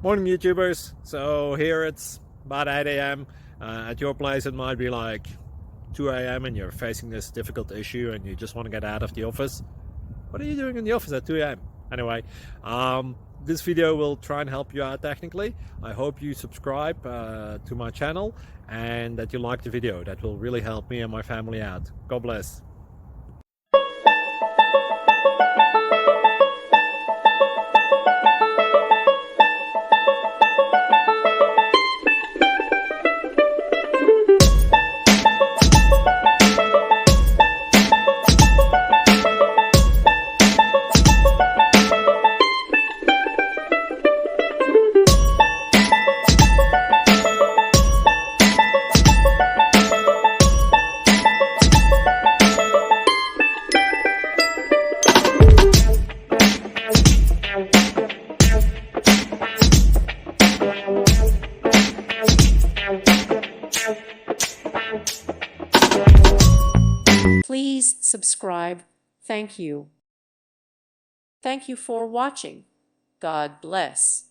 Morning, YouTubers. So here it's about 8 a.m. At your place, it might be like 2 a.m. and you're facing this difficult issue and you just want to get out of the office. What are you doing in the office at 2 a.m.? Anyway, this video will try and help you out technically. I hope you subscribe to my channel and that you like the video. That will really help me and my family out. God bless. Please subscribe. Thank you. Thank you for watching. God bless.